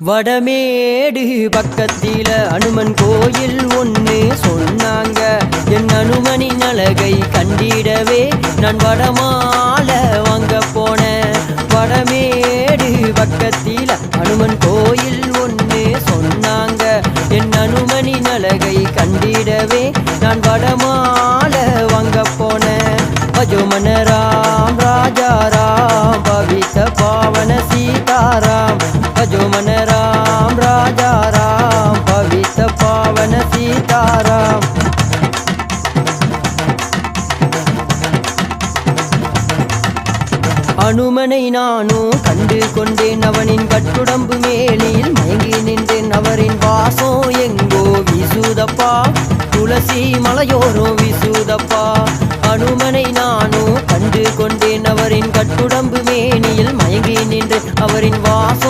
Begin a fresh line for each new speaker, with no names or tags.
வடமேடு பக்கத்தில அனுமன் கோயில் ஒன்று சொன்னாங்க. என் அனுமனின் அழகை கண்டிடவே நான் வடமாலை வாங்க போனேன். வடமேடு பக்கத்தில அனுமன் கோயில் ஒன்று சொன்னாங்க. என் அனுமனின் அழகை கண்டிடவே நான் வடமாலை வாங்க போனேன். அஜோமன ராம் ராஜா ராம் பவித்த பாவன சீதாராம். அஜோமன ராம் ராஜா ராம் பவித்த பாவன சீதாராம். அனுமனை நானும் கண்டு கொண்டேன். அவனின்